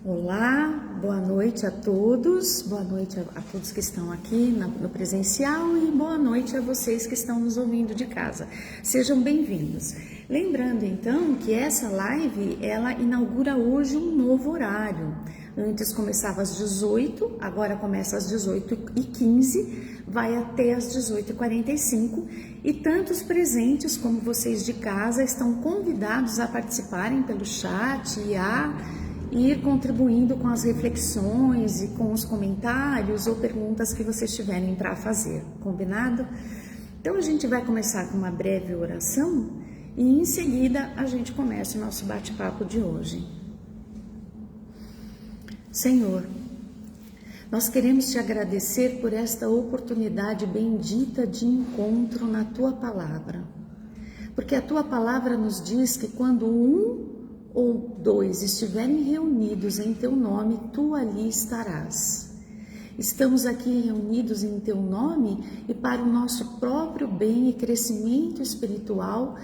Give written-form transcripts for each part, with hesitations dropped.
Olá, boa noite a todos, boa noite a todos que estão aqui no presencial e boa noite a vocês que estão nos ouvindo de casa. Sejam bem-vindos. Lembrando então que essa live, ela inaugura hoje um novo horário. Antes começava às 18, agora começa às 18h15, vai até às 18h45 e tantos presentes como vocês de casa estão convidados a participarem pelo chat e a ir contribuindo com as reflexões e com os comentários ou perguntas que vocês tiverem para fazer, combinado? Então a gente vai começar com uma breve oração e em seguida a gente começa o nosso bate-papo de hoje. Senhor, nós queremos te agradecer por esta oportunidade bendita de encontro na tua palavra, porque a tua palavra nos diz que quando um ou dois estiverem reunidos em teu nome, tu ali estarás. Estamos aqui reunidos em teu nome e para o nosso próprio bem e crescimento espiritual,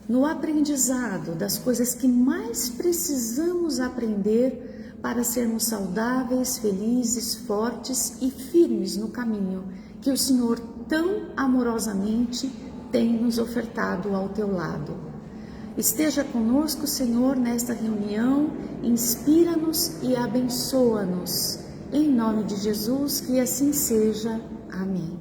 no aprendizado das coisas que mais precisamos aprender para sermos saudáveis, felizes, fortes e firmes no caminho que o Senhor tão amorosamente tem nos ofertado ao teu lado. Esteja conosco, Senhor, nesta reunião, inspira-nos e abençoa-nos. Em nome de Jesus, que assim seja. Amém.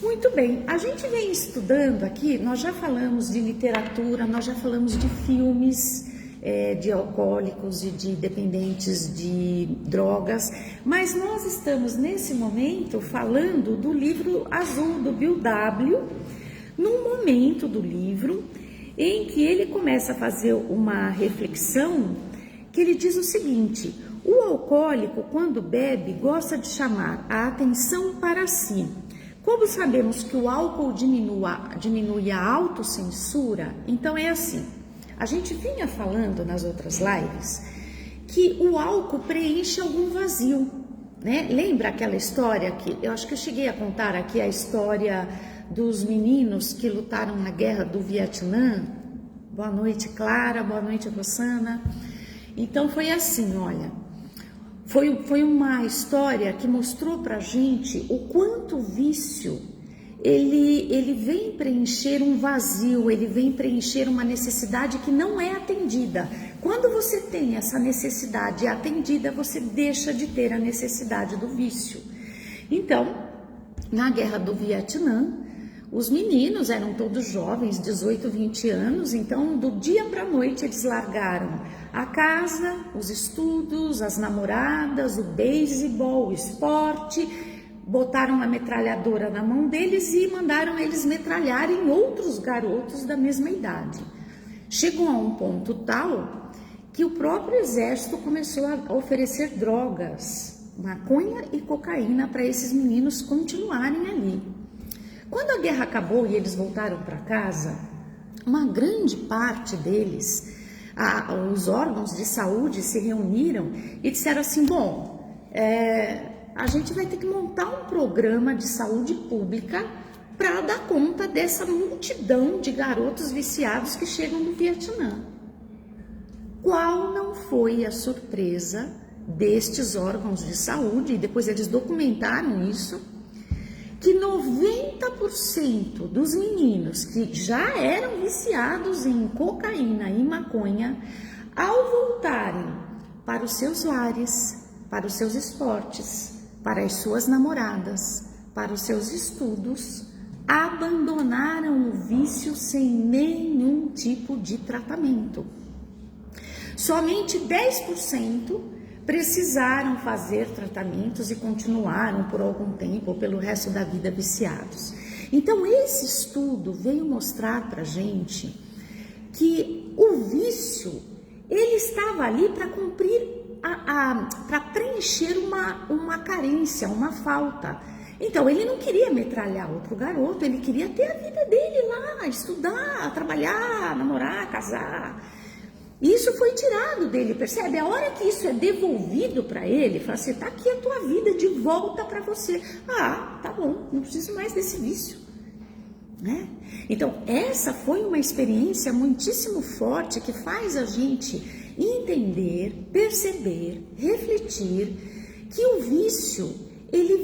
Muito bem, a gente vem estudando aqui, nós já falamos de literatura, nós já falamos de filmes de alcoólicos e de dependentes de drogas, mas nós estamos nesse momento falando do livro azul do Bill W., num momento do livro em que ele começa a fazer uma reflexão que ele diz o seguinte: o alcoólico, quando bebe, gosta de chamar a atenção para si. Como sabemos que o álcool diminui a autocensura, então é assim, a gente vinha falando nas outras lives que o álcool preenche algum vazio, né? Lembra aquela história que eu acho que eu cheguei a contar aqui, a história dos meninos que lutaram na guerra do Vietnã? Boa noite, Clara, boa noite, Rosana. Então foi assim, olha, foi uma história que mostrou pra gente o quanto o vício, ele vem preencher um vazio, ele vem preencher uma necessidade que não é atendida. Quando você tem essa necessidade atendida, você deixa de ter a necessidade do vício. Então, na guerra do Vietnã, os meninos eram todos jovens, 18, 20 anos, então do dia para a noite eles largaram a casa, os estudos, as namoradas, o beisebol, o esporte, botaram uma metralhadora na mão deles e mandaram eles metralharem outros garotos da mesma idade. Chegou a um ponto tal que o próprio exército começou a oferecer drogas, maconha e cocaína para esses meninos continuarem ali. Quando a guerra acabou e eles voltaram para casa, uma grande parte deles, os órgãos de saúde se reuniram e disseram assim, bom, a gente vai ter que montar um programa de saúde pública para dar conta dessa multidão de garotos viciados que chegam do Vietnã. Qual não foi a surpresa destes órgãos de saúde, e depois eles documentaram isso, que 90% dos meninos que já eram viciados em cocaína e maconha, ao voltarem para os seus lares, para os seus esportes, para as suas namoradas, para os seus estudos, abandonaram o vício sem nenhum tipo de tratamento. Somente 10% precisaram fazer tratamentos e continuaram por algum tempo ou pelo resto da vida viciados. Então esse estudo veio mostrar pra gente que o vício, ele estava ali para cumprir, para preencher uma carência, uma falta. Então ele não queria metralhar outro garoto, ele queria ter a vida dele lá, estudar, trabalhar, namorar, casar. Isso foi tirado dele, percebe? A hora que isso é devolvido para ele, fala assim, tá aqui a tua vida de volta para você. Ah, tá bom, não preciso mais desse vício, né? Então, essa foi uma experiência muitíssimo forte que faz a gente entender, perceber, refletir que o vício, ele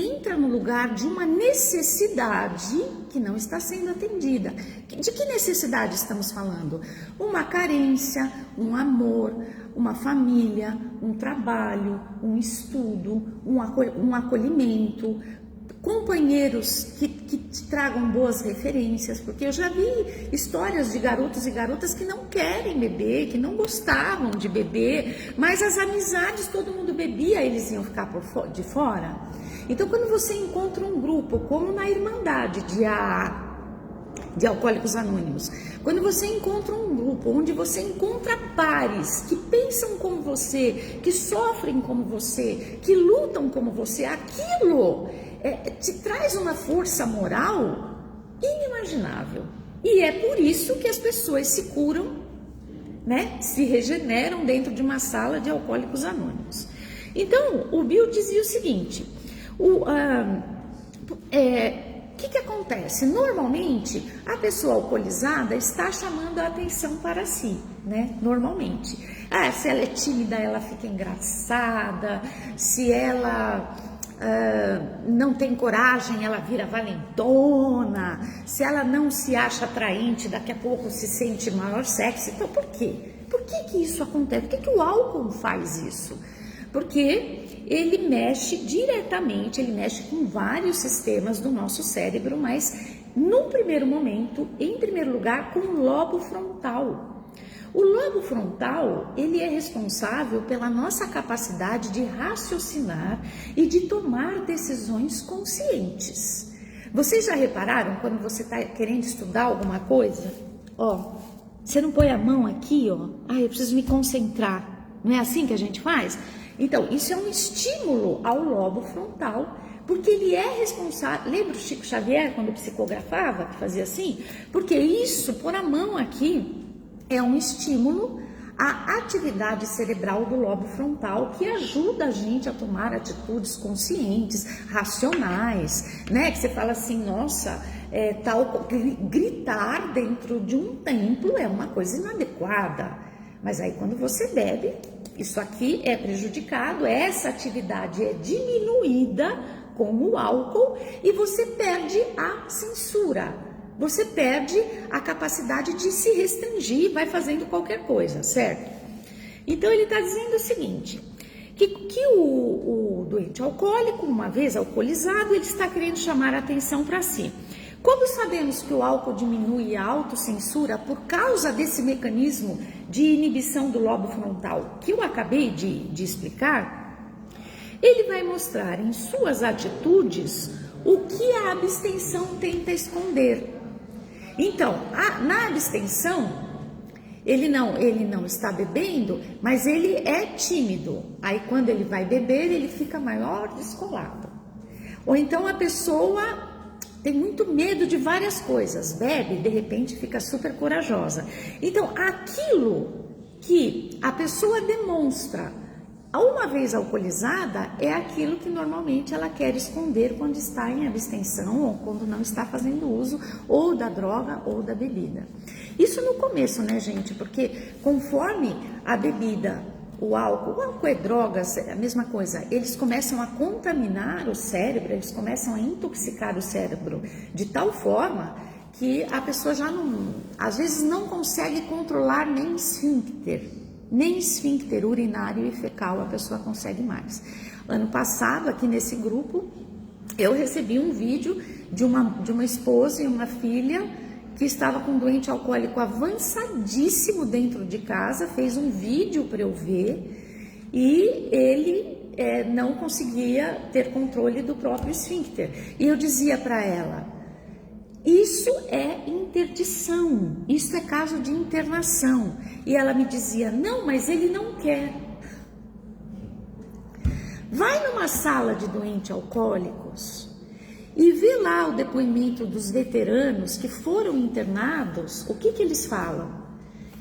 entra no lugar de uma necessidade que não está sendo atendida. De que necessidade estamos falando? Uma carência, um amor, uma família, um trabalho, um estudo, um acolhimento, companheiros que te tragam boas referências, porque eu já vi histórias de garotos e garotas que não querem beber, que não gostavam de beber, mas as amizades, todo mundo bebia, eles iam ficar de fora. Então, quando você encontra um grupo, como na Irmandade de Alcoólicos Anônimos, quando você encontra um grupo onde você encontra pares que pensam como você, que sofrem como você, que lutam como você, aquilo te traz uma força moral inimaginável. E é por isso que as pessoas se curam, né? Se regeneram dentro de uma sala de Alcoólicos Anônimos. Então, o Bill dizia o seguinte, o que acontece? Normalmente, a pessoa alcoolizada está chamando a atenção para si, né? Normalmente. Se ela é tímida, ela fica engraçada. Se ela não tem coragem, ela vira valentona. Se ela não se acha atraente, daqui a pouco se sente maior sexy. Então, por quê? Por que isso acontece? Por que o álcool faz isso? Porque ele mexe diretamente, ele mexe com vários sistemas do nosso cérebro, mas num primeiro momento, em primeiro lugar, com o lobo frontal. O lobo frontal, ele é responsável pela nossa capacidade de raciocinar e de tomar decisões conscientes. Vocês já repararam quando você está querendo estudar alguma coisa? Você não põe a mão aqui, eu preciso me concentrar. Não é assim que a gente faz? Então, isso é um estímulo ao lobo frontal, porque ele é responsável. Lembra o Chico Xavier, quando psicografava, que fazia assim? Porque isso, pôr a mão aqui, é um estímulo à atividade cerebral do lobo frontal, que ajuda a gente a tomar atitudes conscientes, racionais, né? Que você fala assim, nossa, gritar dentro de um templo é uma coisa inadequada. Mas aí quando você bebe, isso aqui é prejudicado, essa atividade é diminuída com o álcool e você perde a censura, você perde a capacidade de se restringir, vai fazendo qualquer coisa, certo? Então ele está dizendo o seguinte, que o doente alcoólico, uma vez alcoolizado, ele está querendo chamar a atenção para si. Como sabemos que o álcool diminui a autocensura por causa desse mecanismo de inibição do lobo frontal que eu acabei de explicar, ele vai mostrar em suas atitudes o que a abstenção tenta esconder. Então, na abstenção, ele não está bebendo, mas ele é tímido. Aí quando ele vai beber, ele fica maior descolado. Ou então a pessoa tem muito medo de várias coisas, bebe, de repente fica super corajosa. Então, aquilo que a pessoa demonstra uma vez alcoolizada é aquilo que normalmente ela quer esconder quando está em abstenção ou quando não está fazendo uso ou da droga ou da bebida. Isso no começo, né, gente? Porque conforme a bebida, o álcool é droga, a mesma coisa, eles começam a contaminar o cérebro, eles começam a intoxicar o cérebro de tal forma que a pessoa já não, às vezes não consegue controlar nem esfíncter urinário e fecal, a pessoa consegue mais. Ano passado, aqui nesse grupo, eu recebi um vídeo de uma esposa e uma filha que estava com um doente alcoólico avançadíssimo dentro de casa, fez um vídeo para eu ver e ele não conseguia ter controle do próprio esfíncter. E eu dizia para ela, isso é interdição, isso é caso de internação. E ela me dizia, não, mas ele não quer. Vai numa sala de doentes alcoólicos e vê lá o depoimento dos veteranos que foram internados, o que eles falam?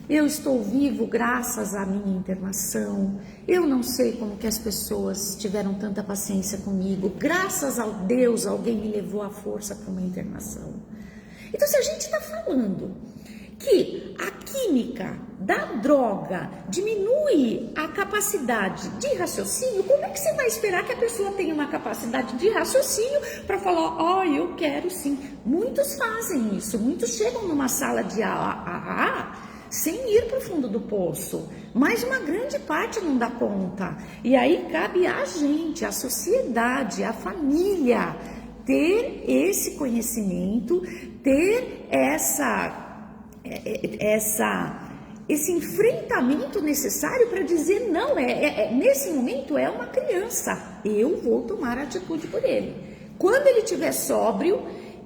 Eu estou vivo graças à minha internação, eu não sei como que as pessoas tiveram tanta paciência comigo, graças ao Deus alguém me levou à força para uma internação. Então, se a gente está falando que a química da droga diminui a capacidade de raciocínio, como é que você vai esperar que a pessoa tenha uma capacidade de raciocínio para falar, eu quero sim? Muitos fazem isso, muitos chegam numa sala de AA sem ir para o fundo do poço, mas uma grande parte não dá conta. E aí cabe a gente, a sociedade, a família, ter esse conhecimento, ter esse enfrentamento necessário para dizer não, nesse momento é uma criança, eu vou tomar atitude por ele. Quando ele estiver sóbrio,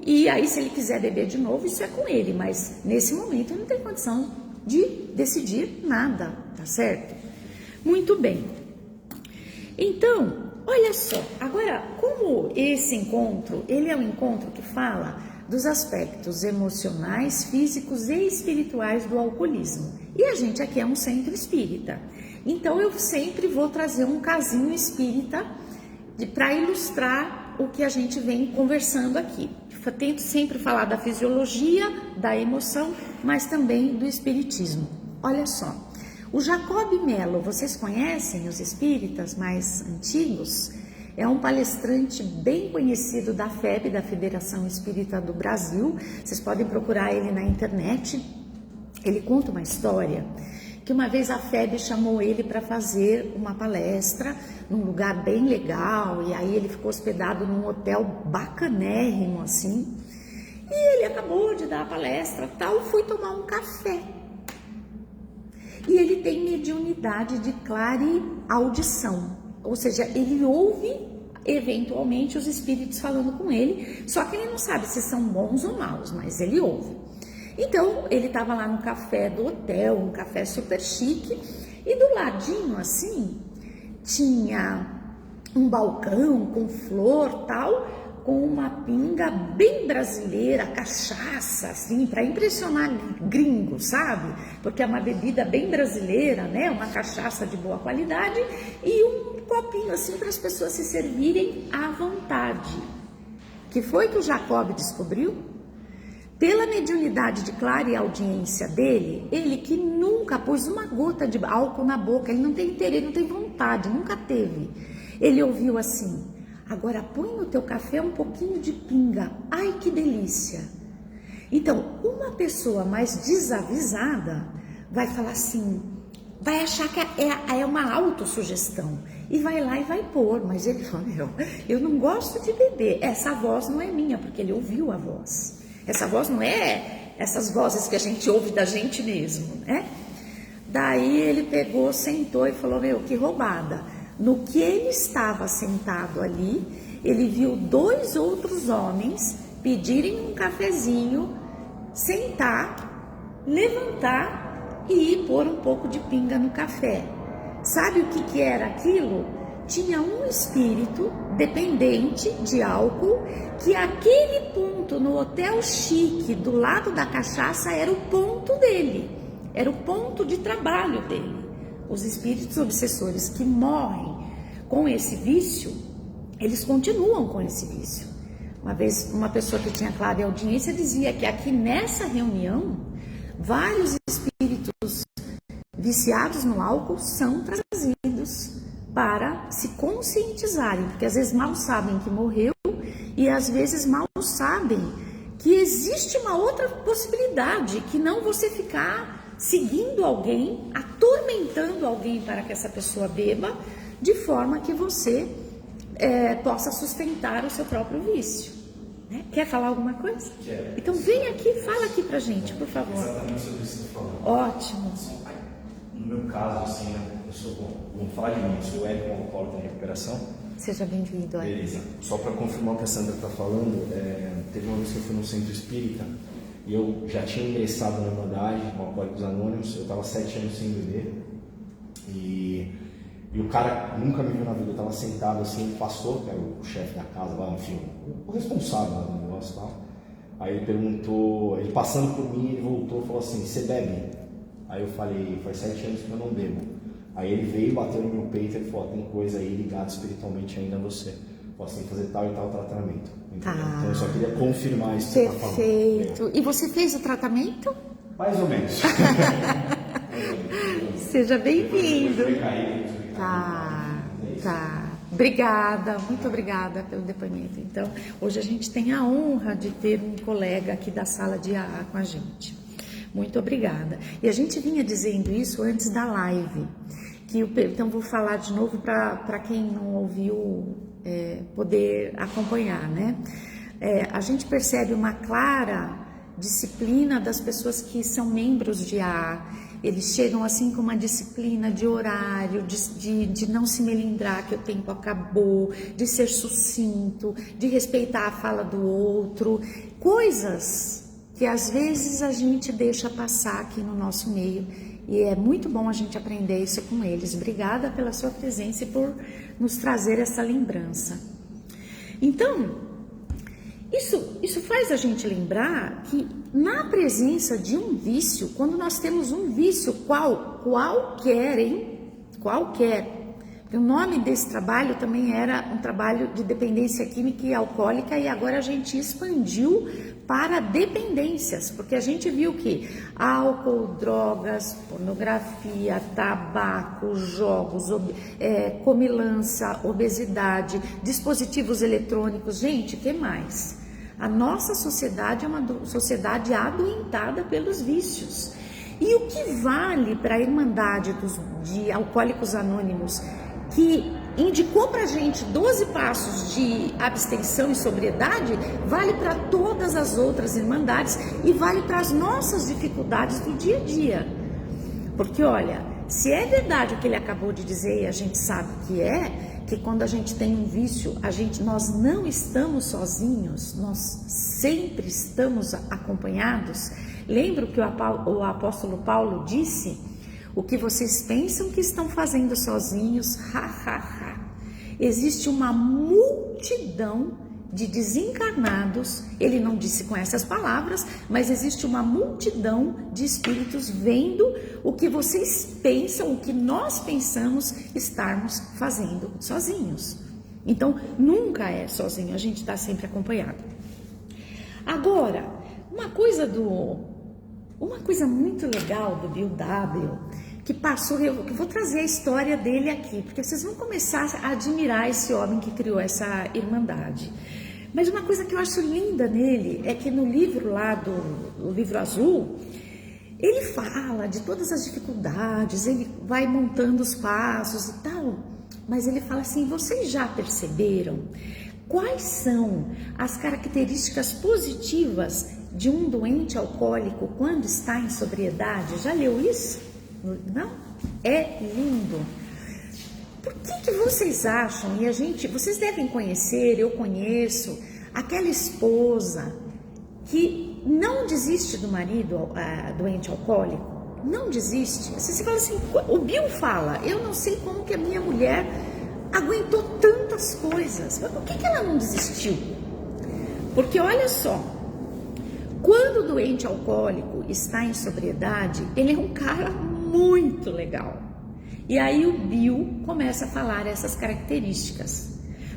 e aí se ele quiser beber de novo, isso é com ele, mas nesse momento ele não tem condição de decidir nada, tá certo? Muito bem. Então, olha só, agora como esse encontro, ele é um encontro que fala dos aspectos emocionais, físicos e espirituais do alcoolismo. E a gente aqui é um centro espírita. Então eu sempre vou trazer um casinho espírita para ilustrar o que a gente vem conversando aqui. Eu tento sempre falar da fisiologia, da emoção, mas também do espiritismo. Olha só, o Jacob Mello, vocês conhecem os espíritas mais antigos? É um palestrante bem conhecido da FEB, da Federação Espírita do Brasil. Vocês podem procurar ele na internet. Ele conta uma história que uma vez a FEB chamou ele para fazer uma palestra num lugar bem legal, e aí ele ficou hospedado num hotel bacanérrimo assim, e ele acabou de dar a palestra tal, foi tomar um café. E ele tem mediunidade de clareaudição, ou seja, ele ouve eventualmente os espíritos falando com ele, só que ele não sabe se são bons ou maus, mas ele ouve. Então, ele estava lá no café do hotel, um café super chique, e do ladinho, assim, tinha um balcão com flor, tal, com uma pinga bem brasileira, cachaça, assim, para impressionar gringo, sabe? Porque é uma bebida bem brasileira, né? Uma cachaça de boa qualidade e um copinho, assim, para as pessoas se servirem à vontade. Que foi que o Jacob descobriu? Pela mediunidade de clareaudiência dele, ele que nunca pôs uma gota de álcool na boca, ele não tem interesse, ele não tem vontade, nunca teve. Ele ouviu assim, agora põe no teu café um pouquinho de pinga, ai que delícia. Então, uma pessoa mais desavisada vai falar assim, vai achar que é uma autossugestão e vai lá e vai pôr, mas ele fala, eu não gosto de beber, essa voz não é minha, porque ele ouviu a voz. Essa voz não é essas vozes que a gente ouve da gente mesmo, né? Daí ele pegou, sentou e falou, que roubada. No que ele estava sentado ali, ele viu 2 outros homens pedirem um cafezinho, sentar, levantar e ir pôr um pouco de pinga no café. Sabe o que era aquilo? Tinha um espírito dependente de álcool, que aquele ponto no hotel chique do lado da cachaça era o ponto dele, era o ponto de trabalho dele. Os espíritos obsessores que morrem com esse vício, eles continuam com esse vício. Uma vez uma pessoa que tinha clareaudiência dizia que aqui nessa reunião, vários espíritos viciados no álcool são trazidos para se conscientizarem, porque às vezes mal sabem que morreu e às vezes mal sabem que existe uma outra possibilidade, que não você ficar seguindo alguém, atormentando alguém para que essa pessoa beba, de forma que você possa sustentar o seu próprio vício. Né? Quer falar alguma coisa? Quero. Então vem aqui, fala aqui pra gente, por favor. Exatamente sobre isso que você falou. Ótimo. No meu caso, assim, eu sou, vamos falar de mim, eu sou Érico, alcoólatra em recuperação. Seja bem-vindo. Beleza. Só para confirmar o que a Sandra está falando, teve uma vez que eu fui no centro espírita e eu já tinha ingressado na Irmandade, com Alcoólicos Anônimos, eu estava 7 anos sem beber e o cara nunca me viu na vida, eu estava sentado assim, passou, que era o chefe da casa lá, enfim, o responsável do negócio e tal. Aí ele perguntou, ele passando por mim, ele voltou e falou assim, você bebe? Aí eu falei, faz 7 anos que eu não bebo. Aí ele veio, bateu no meu peito e falou, tem coisa aí ligada espiritualmente ainda a você. Você tem que fazer tal e tal tratamento. Tá. Então eu só queria confirmar isso que você está falando. Perfeito. E você fez o tratamento? Mais ou menos. Seja bem-vindo. Tá. Obrigada, muito obrigada pelo depoimento. Então, hoje a gente tem a honra de ter um colega aqui da sala de AA com a gente. Muito obrigada. E a gente vinha dizendo isso antes da live, então vou falar de novo para quem não ouviu poder acompanhar, né? A gente percebe uma clara disciplina das pessoas que são membros de AA. Eles chegam assim com uma disciplina de horário, de não se melindrar que o tempo acabou, de ser sucinto, de respeitar a fala do outro, coisas que às vezes a gente deixa passar aqui no nosso meio, e é muito bom a gente aprender isso com eles. Obrigada pela sua presença e por nos trazer essa lembrança. Então, isso faz a gente lembrar que na presença de um vício, quando nós temos um vício qualquer, o nome desse trabalho também era um trabalho de dependência química e alcoólica, e agora a gente expandiu para dependências, porque a gente viu que álcool, drogas, pornografia, tabaco, jogos, comilança, obesidade, dispositivos eletrônicos, gente, o que mais? A nossa sociedade é uma sociedade adoentada pelos vícios. E o que vale para a Irmandade de Alcoólicos Anônimos, que indicou para a gente 12 passos de abstenção e sobriedade, vale para todas as outras irmandades e vale para as nossas dificuldades do dia a dia. Porque olha, se é verdade o que ele acabou de dizer, e a gente sabe que quando a gente tem um vício, nós não estamos sozinhos, nós sempre estamos acompanhados. Lembra que o apóstolo Paulo disse: o que vocês pensam que estão fazendo sozinhos, existe uma multidão de desencarnados, ele não disse com essas palavras, mas existe uma multidão de espíritos vendo o que vocês pensam, o que nós pensamos estarmos fazendo sozinhos. Então, nunca é sozinho, a gente está sempre acompanhado. Agora, uma coisa muito legal do Bill W, que passou, eu vou trazer a história dele aqui, porque vocês vão começar a admirar esse homem que criou essa irmandade. Mas uma coisa que eu acho linda nele é que no livro lá do livro azul, ele fala de todas as dificuldades, ele vai montando os passos e tal, mas ele fala assim: vocês já perceberam quais são as características positivas de um doente alcoólico quando está em sobriedade? Já leu isso? Não? É lindo. Por que vocês acham, vocês devem conhecer, eu conheço, aquela esposa que não desiste do marido doente alcoólico? Não desiste. Você fala assim, o Bill fala, eu não sei como que a minha mulher aguentou tantas coisas, mas por que ela não desistiu? Porque olha só, quando o doente alcoólico está em sobriedade, ele é um cara muito legal. E aí o Bill começa a falar essas características.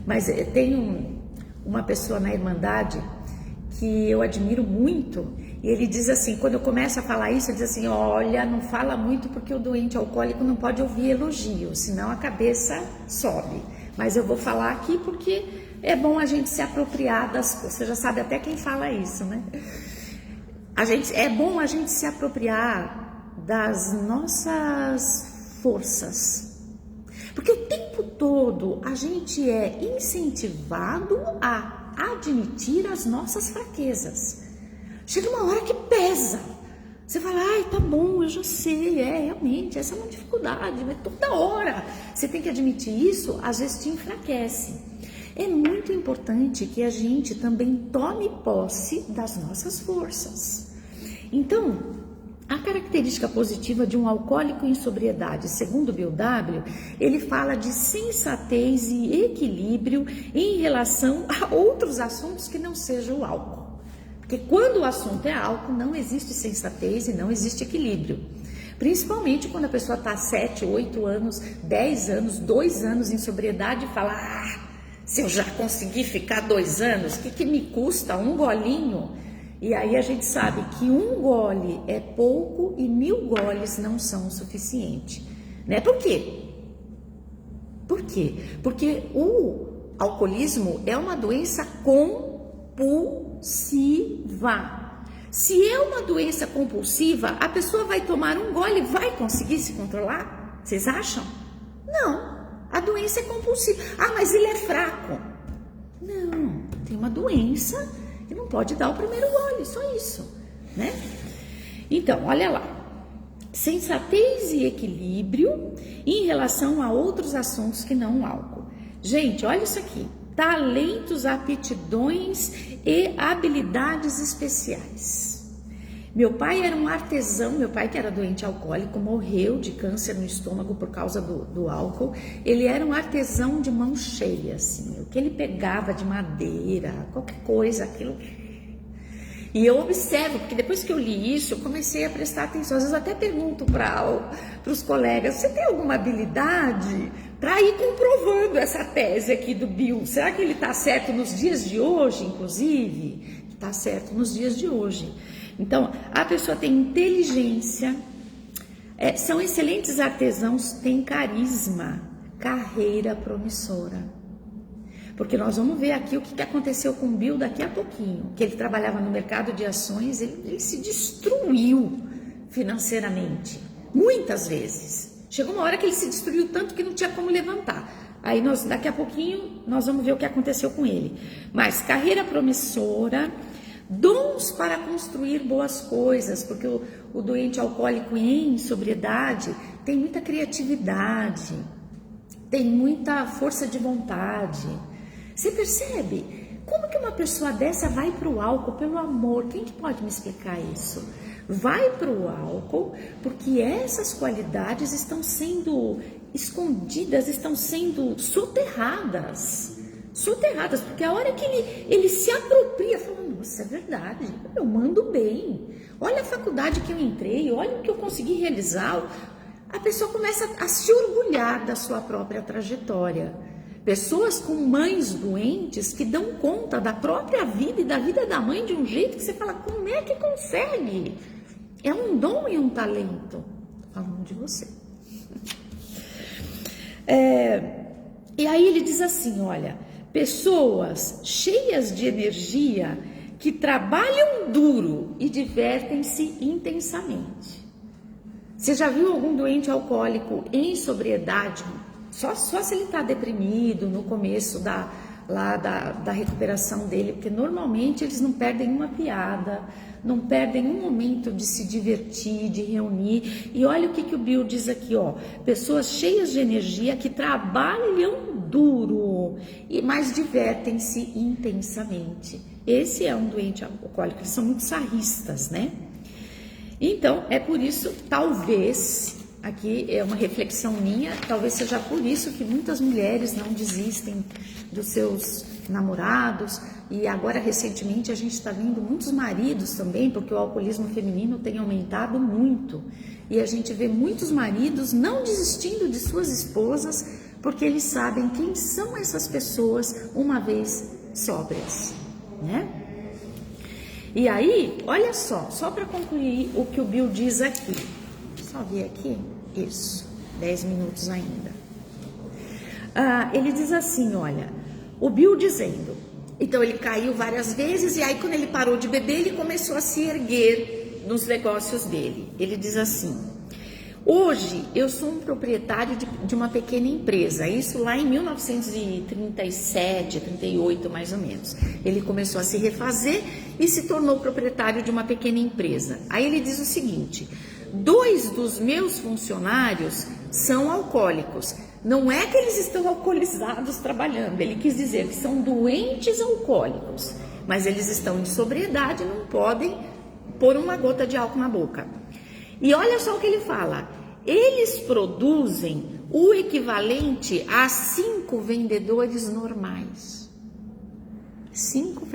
Mas tem uma pessoa na Irmandade que eu admiro muito, e ele diz assim, quando eu começo a falar isso, ele diz assim: olha, não fala muito porque o doente alcoólico não pode ouvir elogio, senão a cabeça sobe. Mas eu vou falar aqui porque é bom a gente se apropriar das coisas. Você já sabe até quem fala isso, né? É bom a gente se apropriar das nossas forças, porque o tempo todo a gente é incentivado a admitir as nossas fraquezas. Chega uma hora que pesa, você fala, ai, tá bom, eu já sei, realmente, essa é uma dificuldade, mas toda hora você tem que admitir isso, às vezes te enfraquece. É muito importante que a gente também tome posse das nossas forças. Então, a característica positiva de um alcoólico em sobriedade, segundo Bill W, ele fala de sensatez e equilíbrio em relação a outros assuntos que não sejam o álcool. Porque quando o assunto é álcool, não existe sensatez e não existe equilíbrio. Principalmente quando a pessoa está 7, 8 anos, 10 anos, 2 anos em sobriedade e fala, se eu já consegui ficar 2 anos, o que me custa um golinho? E aí a gente sabe que 1 gole é pouco e 1000 goles não são o suficiente, né? Por quê? Por quê? Porque o alcoolismo é uma doença compulsiva. Se é uma doença compulsiva, a pessoa vai tomar 1 gole e vai conseguir se controlar? Vocês acham? Não, a doença é compulsiva. Ah, mas ele é fraco. Não, tem uma doença e não pode dar o primeiro gole, só isso, né? Então, olha lá. Sensatez e equilíbrio em relação a outros assuntos que não o álcool. Gente, olha isso aqui. Talentos, aptidões e habilidades especiais. Meu pai era um artesão, meu pai que era doente alcoólico, morreu de câncer no estômago por causa do álcool. Ele era um artesão de mão cheia, assim, o que ele pegava de madeira, qualquer coisa, aquilo. E eu observo, porque depois que eu li isso, eu comecei a prestar atenção. Às vezes eu até pergunto para os colegas, você tem alguma habilidade para ir comprovando essa tese aqui do Bill? Será que ele está certo nos dias de hoje, inclusive? Está certo nos dias de hoje. Então, a pessoa tem inteligência, são excelentes artesãos, tem carisma, carreira promissora. Porque nós vamos ver aqui o que aconteceu com o Bill daqui a pouquinho, que ele trabalhava no mercado de ações, ele se destruiu financeiramente, muitas vezes. Chegou uma hora que ele se destruiu tanto que não tinha como levantar. Aí daqui a pouquinho nós vamos ver o que aconteceu com ele. Mas carreira promissora, dons para construir boas coisas, porque o doente alcoólico em sobriedade tem muita criatividade, tem muita força de vontade. Você percebe? Como que uma pessoa dessa vai para o álcool? Pelo amor, quem que pode me explicar isso? Vai para o álcool porque essas qualidades estão sendo escondidas, estão sendo soterradas, porque a hora que ele se apropria, fala, nossa, é verdade, eu mando bem, olha a faculdade que eu entrei, olha o que eu consegui realizar. A pessoa começa a se orgulhar da sua própria trajetória. Pessoas com mães doentes que dão conta da própria vida e da vida da mãe de um jeito que você fala, como é que consegue? É um dom e um talento. Tô falando de você. E aí ele diz assim, olha, pessoas cheias de energia que trabalham duro e divertem-se intensamente. Você já viu algum doente alcoólico em sobriedade? Só se ele está deprimido no começo da recuperação dele, porque normalmente eles não perdem uma piada, não perdem um momento de se divertir, de reunir. E olha o que o Bill diz aqui, ó, pessoas cheias de energia que trabalham duro, mas divertem-se intensamente. Esse é um doente alcoólico, eles são muito sarristas, né? Então, é por isso, talvez, aqui é uma reflexão minha, talvez seja por isso que muitas mulheres não desistem dos seus namorados, e agora recentemente a gente está vendo muitos maridos também, porque o alcoolismo feminino tem aumentado muito, e a gente vê muitos maridos não desistindo de suas esposas, porque eles sabem quem são essas pessoas uma vez sóbrias, né? E aí, olha só para concluir o que o Bill diz aqui, só ver aqui, isso, 10 minutos ainda. Ele diz assim, olha, o Bill dizendo, então ele caiu várias vezes e aí quando ele parou de beber, ele começou a se erguer nos negócios dele. Ele diz assim, hoje eu sou um proprietário de uma pequena empresa, isso lá em 1937, 38 mais ou menos. Ele começou a se refazer e se tornou proprietário de uma pequena empresa. Aí ele diz o seguinte, 2 dos meus funcionários são alcoólicos. Não é que eles estão alcoolizados trabalhando, ele quis dizer que são doentes alcoólicos, mas eles estão em sobriedade e não podem pôr uma gota de álcool na boca. E olha só o que ele fala, eles produzem o equivalente a 5 vendedores normais. 5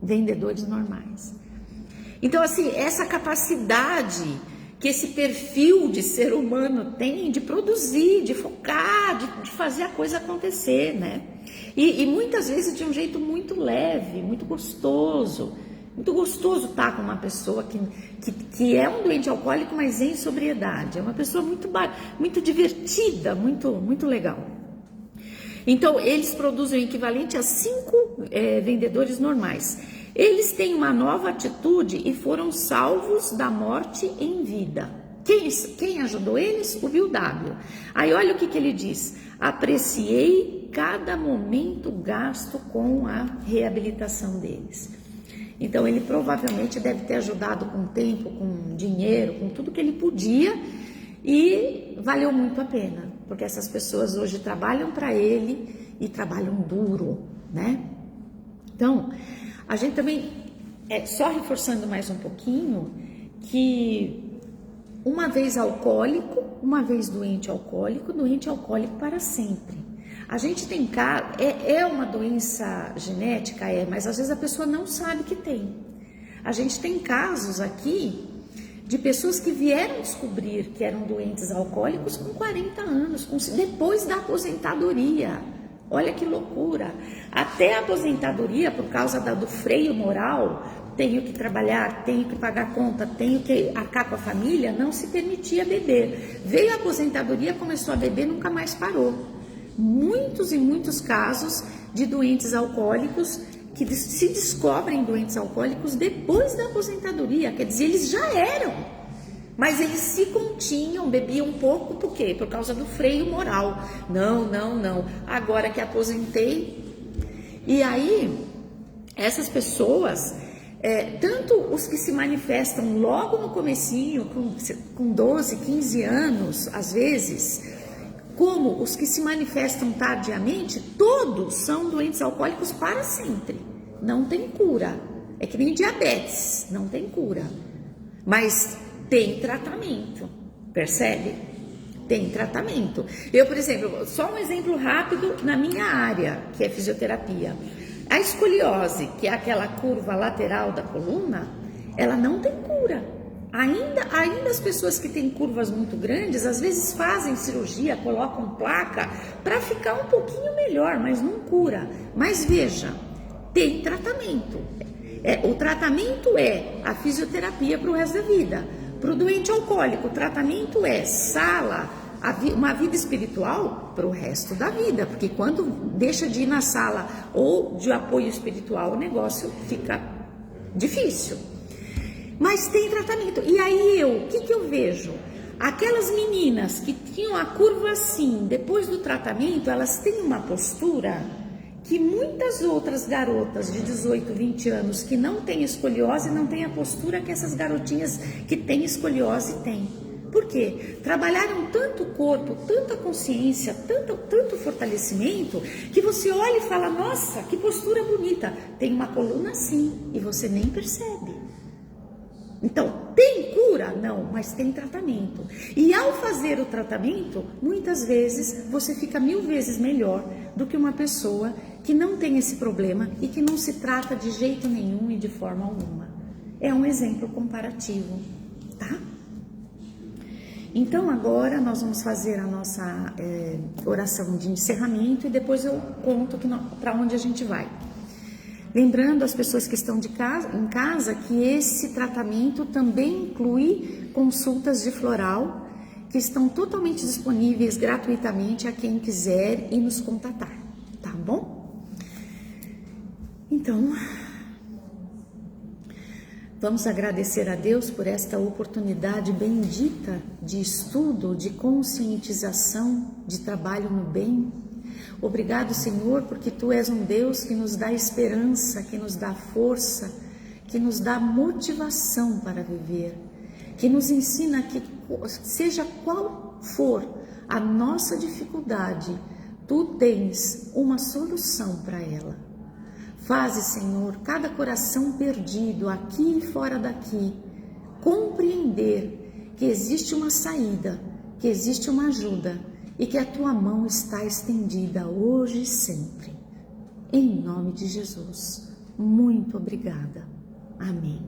vendedores normais. Então, assim, essa capacidade que esse perfil de ser humano tem de produzir, de focar, de fazer a coisa acontecer, né? E muitas vezes de um jeito muito leve, muito gostoso. muito gostoso estar com uma pessoa que é um doente alcoólico, mas em sobriedade. É uma pessoa muito divertida, muito legal. Então, eles produzem o equivalente a 5 vendedores normais. Eles têm uma nova atitude e foram salvos da morte em vida. Quem ajudou eles? O Bill W. Aí olha o que ele diz: apreciei cada momento gasto com a reabilitação deles. Então ele provavelmente deve ter ajudado com tempo, com dinheiro, com tudo que ele podia, e valeu muito a pena, porque essas pessoas hoje trabalham para ele e trabalham duro, né? Então, a gente também, só reforçando mais um pouquinho, que uma vez alcoólico, uma vez doente alcoólico para sempre. A gente tem caso, é uma doença genética, mas às vezes a pessoa não sabe que tem. A gente tem casos aqui de pessoas que vieram descobrir que eram doentes alcoólicos com 40 anos, depois da aposentadoria. Olha que loucura! Até a aposentadoria, por causa do freio moral, tenho que trabalhar, tenho que pagar conta, tenho que arcar com a família, não se permitia beber. Veio a aposentadoria, começou a beber, nunca mais parou. Muitos e muitos casos de doentes alcoólicos que se descobrem doentes alcoólicos depois da aposentadoria, quer dizer, eles já eram, mas eles se continham, bebiam um pouco, por quê? Por causa do freio moral. Não, agora que aposentei. E aí, essas pessoas, tanto os que se manifestam logo no comecinho, com 12, 15 anos, às vezes, como os que se manifestam tardiamente, todos são doentes alcoólicos para sempre. Não tem cura. É que nem diabetes, não tem cura. Mas tem tratamento, percebe? Tem tratamento. Eu, por exemplo, só um exemplo rápido na minha área, que é fisioterapia. A escoliose, que é aquela curva lateral da coluna, ela não tem cura. Ainda as pessoas que têm curvas muito grandes, às vezes fazem cirurgia, colocam placa para ficar um pouquinho melhor, mas não cura. Mas veja, tem tratamento. O tratamento é a fisioterapia para o resto da vida. Para o doente alcoólico, o tratamento é uma vida espiritual para o resto da vida, porque quando deixa de ir na sala ou de apoio espiritual, o negócio fica difícil. Mas tem tratamento. E aí o que eu vejo? Aquelas meninas que tinham a curva assim, depois do tratamento, elas têm uma postura que muitas outras garotas de 18, 20 anos que não têm escoliose, não têm a postura que essas garotinhas que têm escoliose têm. Por quê? Trabalharam tanto o corpo, tanta consciência, tanto fortalecimento, que você olha e fala, nossa, que postura bonita. Tem uma coluna assim e você nem percebe. Então, tem cura? Não, mas tem tratamento. E ao fazer o tratamento, muitas vezes você fica 1000 vezes melhor do que uma pessoa que não tem esse problema e que não se trata de jeito nenhum e de forma alguma. É um exemplo comparativo, tá? Então agora nós vamos fazer a nossa oração de encerramento e depois eu conto para onde a gente vai. Lembrando as pessoas que estão em casa que esse tratamento também inclui consultas de floral que estão totalmente disponíveis gratuitamente a quem quiser e nos contatar, tá bom? Então, vamos agradecer a Deus por esta oportunidade bendita de estudo, de conscientização, de trabalho no bem. Obrigado, Senhor, porque Tu és um Deus que nos dá esperança, que nos dá força, que nos dá motivação para viver, que nos ensina que, seja qual for a nossa dificuldade, Tu tens uma solução para ela. Faze, Senhor, cada coração perdido, aqui e fora daqui, compreender que existe uma saída, que existe uma ajuda e que a Tua mão está estendida hoje e sempre. Em nome de Jesus, muito obrigada. Amém.